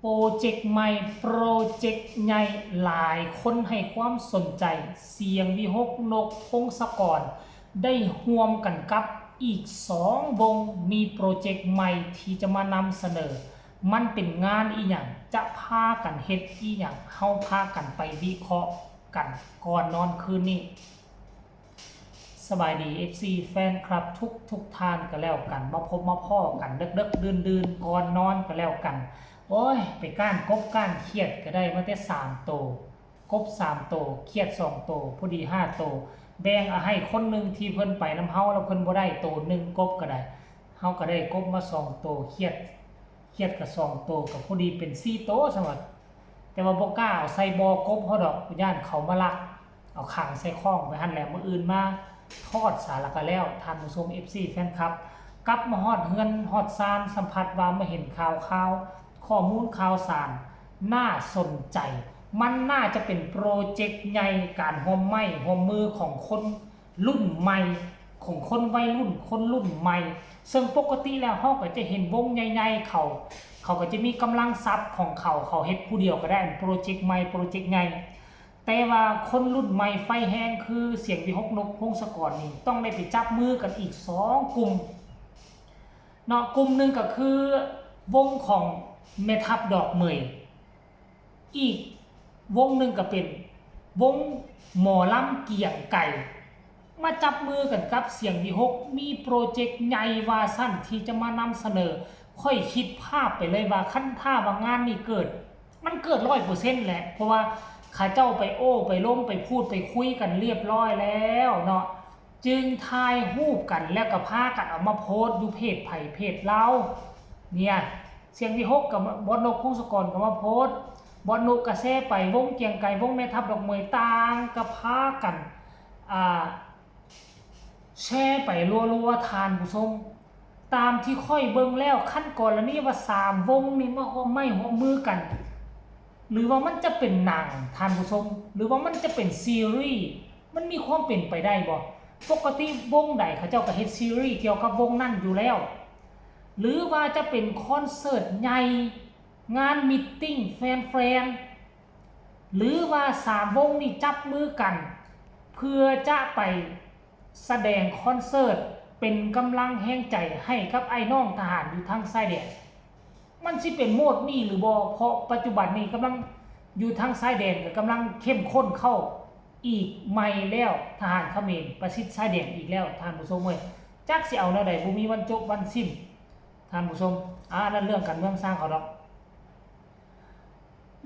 โปรเจกต์ใหม่โปรเจกต์ใหญ่หลายคนให้ความสนใจเสียงวิหกนกพงศกรได้ร่วมกันกับอีก2 วงมีโปรเจกต์ใหม่ที่จะมานำเสนอมันเป็นงานอีหยังจะพากันเฮ็ดอีหยังเฮาพากันไปวิเคราะห์กันก่อนนอนคืนนี้สบายดี FC แฟนคลับทุกท่านก็แล้วกันมาพบมาพ้อกันดึกดื่นก่อนนอนก็แล้วกันโอ้ยไปก้านกบก้านเครียดก็ได้มาแต่3 โตกบ3 โตเครียด2 โตพอดี5 โตแบ่งให้คนนึงที่เพิ่นไปนำเฮาแล้วเพิ่นบ่ได้โตนึงกบก็ได้เฮาก็ได้กบมา2 โตเครียดกับ2 โตก็พอดีเป็น4 โตซั่นว่าแต่ว่าบ่กล้าเอาใส่บ่อกบเฮาดอกย่านเขามาลักเอาขังใส่ข้องไปหั่นแหละมื้ออื่นมาทอดสาระก็แล้วท่านผู้ชม FC แฟนคลับกลับมาฮอดเฮือนฮอดซานสัมผัสว่ามาเห็นข่าวข้อมูลข่าวสารน่าสนใจมันน่าจะเป็นโปรเจกต์ใหญ่การร่วมมือของคนรุ่นใหม่ของคนวัยรุ่นคนรุ่นใหม่ซึ่งปกติแล้วเฮาก็จะเห็นวงใหญ่ๆเขาก็จะมีกำลังทรัพย์ของเขาเฮ็ดผู้เดียวก็ได้โปรเจกต์ใหม่โปรเจกต์ใหญ่แต่ว่าคนรุ่นใหม่ไฟแห้งคือเสียงวิหกนกพงศกรนี่ต้องได้ไปจับมือกันอีก2 กลุ่มเนาะกลุ่มนึงก็คือวงของแม่ทัพดอกเหมยอีกวงนึงก็เป็นวงหมอลำเกียงไก่มาจับมือกันกับเสียงวิหกมีโปรเจกต์ใหญ่วาสั้นที่จะมานำเสนอค่อยคิดภาพไปเลยว่าขั้นท่าว่างานนี้มันเกิด 100% แหละเพราะว่าข้าเจ้าไปไปล้มไปพูดไปคุยกันเรียบร้อยแล้วเนาะจึงทายรูปกันแล้วก็พากันเอามาโพสต์อยู่เพจเราเนี่ยเสียงวิหกกับบอสนกพงศกรก็มาโพสต์บอสนกกระแสไปวงเกียงไก่วงแม่ทัพดอกเหมยต่างก็พากันแชร์ไปรัวๆทานผู้ชมตามที่ค่อยเบิ่งแล้วขั้นก่อนแล้วนี่ว่า3 วงนี่มาร่วมมือกันหรือว่ามันจะเป็นหนังท่านผู้ชมหรือว่ามันจะเป็นซีรีส์มันมีความเป็นไปได้บ่ปกติวงใดเขาเจ้าก็เฮ็ดซีรีส์เกี่ยวกับวงนั้นอยู่แล้วหรือว่าจะเป็นคอนเสิร์ตใหญ่งานมีตติ้งแฟนๆหรือว่า3 วงนี่จับมือกันเพื่อจะไปแสดงคอนเสิร์ตเป็นกำลังแห่งใจให้กับไอ้น้องทหารอยู่ทางชายแดนมันสิเป็นโหมดนี้หรือบ่เพราะปัจจุบันนี้กำลังอยู่ทางชายแดนก็กำลังเข้มข้นเข้าอีกใหม่แล้วทหารเขมรประชิดชายแดนอีกแล้วท่านผู้ชมเอ้ยจักสิเอาแนวใดบ่มีวันจบวันสิ้นท่านผู้ชมนั่นเรื่องการเมืองสร้างเขาดอก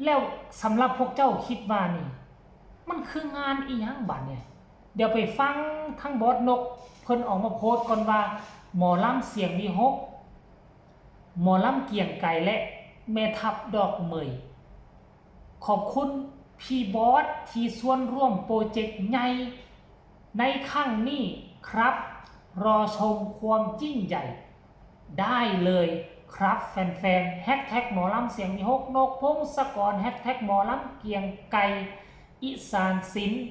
แล้วสำหรับพวกเจ้าคิดว่านี่มันคืองานอีหยังบัดเนี่ยเดี๋ยวไปฟังทั้งบอสนกเพิ่นออกมาโพสต์ก่อนว่าหมอลำเสียงวิหกหมอลำเกียงไก่และแม่ทัพดอกเหมยขอบคุณพี่บอสที่ส่วนร่วมโปรเจกต์ใหญ่ในครั้งนี้ครับรอชมความยิ่งใหญ่ได้เลยครับแฟนๆแฮชแท็กหมอลำเสียงวิหกนกพงศกรแฮชแท็กหมอลำเกียงไก่อีสานศิลป์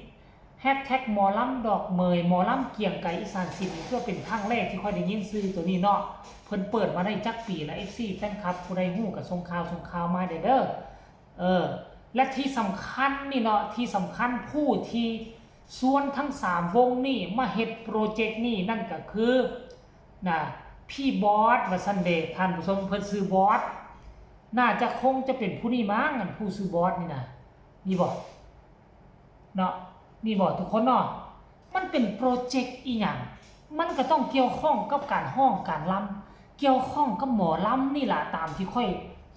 แฮชแท็กหมอลำดอกเหมยหมอลำเกียงไก่อีสานศิลป์เพื่อเป็นครั้งแรกที่ค่อยได้ยินชื่อตัวนี้เนาะเพิ่นเปิดมาได้จักปีแล้ว FC แฟนคลับผู้ใดฮู้ก็ส่งข่าวมาเด้อและที่สำคัญนี่เนาะที่สำคัญผู้ที่ส่วนทั้ง3 วงนี่มาเฮ็ดโปรเจกต์นี่นั่นก็คือพี่บอสว่าซันเดย์ท่านผู้ชมเพิ่นซื้อบอสน่าจะคงจะเป็นผู้นี้มั้งผู้ซื้อบอสนี่นะนี่บ่เนาะนี่บ่ทุกคนเนาะมันเป็นโปรเจกต์อีหยังมันก็ต้องเกี่ยวข้องกับการร้องการรำเกี่ยวข้องกับหมอลำนี่ล่ะตามที่ค่อย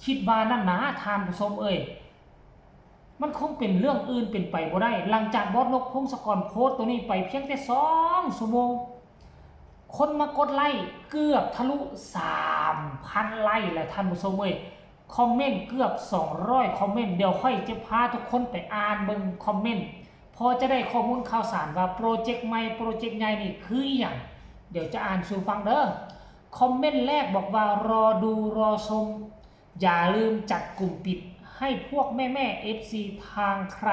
คิดว่านั่นนะท่านผู้ชมเอ้ยมันคงเป็นเรื่องอื่นเป็นไปบ่ได้หลังจากบอสนกพงศกรโพสต์ตัวนี้ไปเพียงแค่2 ชั่วโมงคนมากดไลค์เกือบทะลุ 3,000 ไลค์แล้วท่านผู้ชมเอ้ยคอมเมนต์เกือบ200 คอมเมนต์เดี๋ยวค่อยจะพาทุกคนไปอ่านเบิ่งคอมเมนต์พอจะได้ข้อมูลข่าวสารว่าโปรเจกต์ใหม่โปรเจกต์ใหญ่นี่คืออีหยังเดี๋ยวจะอ่านสู่ฟังเด้อคอมเมนต์แรกบอกว่ารอดูรอชมอย่าลืมจัดกลุ่มปิดให้พวกแม่ FC ทางใคร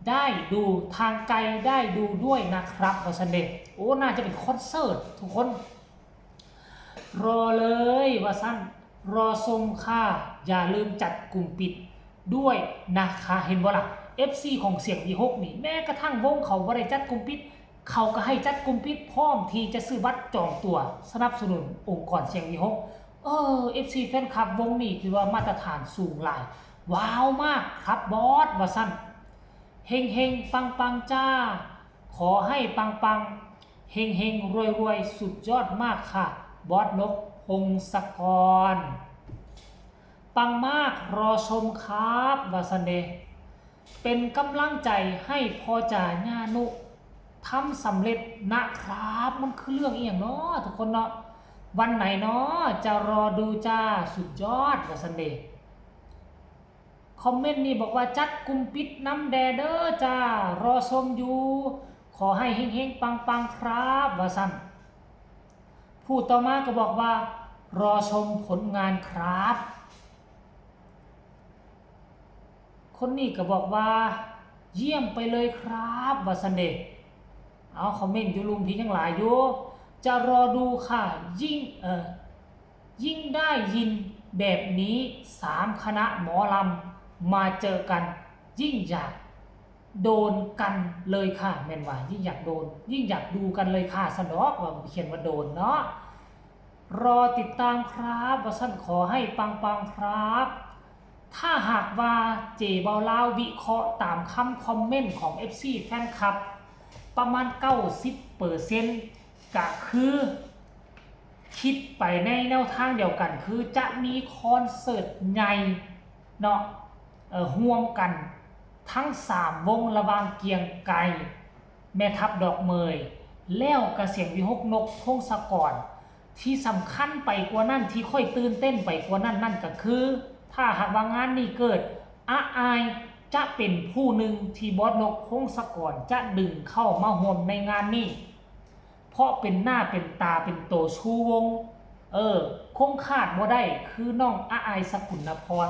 ได้ดูทางไกลได้ดูด้วยนะครับว่าซั่นเด้น่าจะเป็นคอนเสิร์ตทุกคนรอเลยว่าซั่น รอชมค่ะอย่าลืมจัดกลุ่มปิดด้วยนะคะเห็นบ่ล่ะ FC ของเสียงวีหกนี่แม้กระทั่งวงเขาบ่ได้จัดกลุ่มปิดเขาก็ให้จัดกลุ่มปิดพร้อมที่จะซื้อบัตรจองตัวสนับสนุนองค์กรเสียงวีหกFC แฟนคลับวงนี้คือว่ามาตรฐานสูงหลายว้าวมากครับบอสว่าซั่นเฮงเฮงปังปังจ้าขอให้ปังปังเฮงเฮงรวยรวยสุดยอดมากค่ะบอสนกพงศกรปังมากรอชมครับวาซันเดเป็นกำลังใจให้พอจ่าญานุทำสำเร็จนะครับมันคือเรื่องอีหยังเนาะทุกคนเนาะวันไหนเนาะจะรอดูจ้าสุดยอดวาซันเดคอมเมนต์นี้บอกว่าจัดกลุ่มปิดน้ำแดเดอร์จ้ารอชมอยู่ขอให้เฮงๆปังๆครับวาซันผู้ต่อมาก็บอกว่ารอชมผลงานครับคนนี้ก็บอกว่าเยี่ยมไปเลยครับวาซันเดเอาคอมเมนต์อยู่ลุมที่ยังหลายอยู่จะรอดูค่ะยิ่งได้ยินแบบนี้3คณะหมอลำมาเจอกันยิ่งอยากโดนกันเลยค่ะแม่นว่ายิ่งอยากโดนยิ่งอยากดูกันเลยค่ะสนอกว่าเขียนว่าโดนเนาะรอติดตามครับว่าสั้นขอให้ปังๆครับถ้าหากว่าเจเบาลาววิเคราะห์ตามคำคอมเมนต์ของ FC แฟนคลับประมาณ 90% ก็คือคิดไปในแนวทางเดียวกันคือจะมีคอนเสิร์ตใหญ่เนาะร่วมกันทั้ง3วงระหว่างเกียงไกรแม่ทัพดอกเมยแล้วกระเสียงวิหกนกพงศกรที่สำคัญไปกว่านั้นที่ค่อยตื่นเต้นไปกว่านั้นนั่นก็คือถ้าหากว่างานนี้เกิดอาอายจะเป็นผู้หนึ่งที่บอสนกพงศกรจะดึงเข้ามาร่วมในงานนี้เพราะเป็นหน้าเป็นตาเป็นโตชูวงคงขาดบ่ได้คือน้องอาอายสกุลพร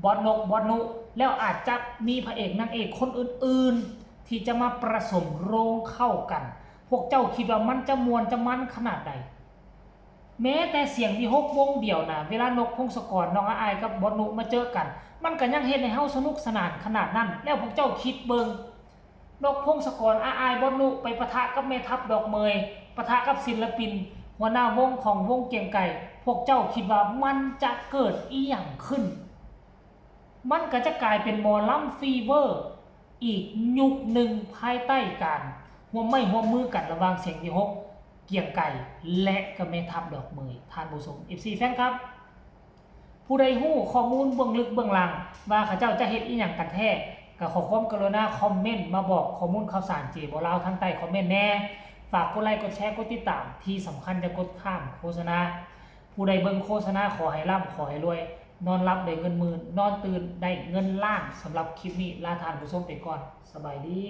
บอสนุแล้วอาจจะมีพระเอกนางเอกคนอื่นๆที่จะมาผสมโรงเข้ากันพวกเจ้าคิดว่ามันจะมวนจะมันขนาดใดแม้แต่เสียงวีหกวงเดียวนะเวลานกพงศกรน้องอาอายกับบอสนุมาเจอกันมันก็ยังเฮ็ดให้เฮาสนุกสนานขนาดนั้นแล้วพวกเจ้าคิดเบิ่งนกพงศกรอาอายบอสนุไปปะทะกับแม่ทัพดอกเมยปะทะกับศิลปินหัวหน้าวงของวงเกียงไก่พวกเจ้าคิดว่ามันจะเกิดอีหยังขึ้นมันก็จะกลายเป็นหมอลำฟีเวอร์อีกยุคหนึ่งภายใต้การร่วมไม้ร่วมมือกันระหว่างเสียงวีหกเกียงไก่และก็แม่ทัพดอกเมยท่านผู้ชม FC แฟนครับผู้ใดฮู้ข้อมูลเบื้องลึกเบื้องหลังว่าเขาเจ้าจะเฮ็ดอีหยังกันแท้ก็ขอความกรุณาคอมเมนต์มาบอกข้อมูลข่าวสารเจบ่ลาวทางใต้คอมเมนต์แน่ฝากกดไลค์กดแชร์กดติดตามที่สำคัญจะกดข้ามโฆษณาผู้ใดเบิ่งโฆษณาขอให้ร่ำขอให้รวยนอนรับได้เงินหมื่นนอนตื่นได้เงินล้านสำหรับคลิปนี้ลาท่านผู้ชมไปก่อนสบายดี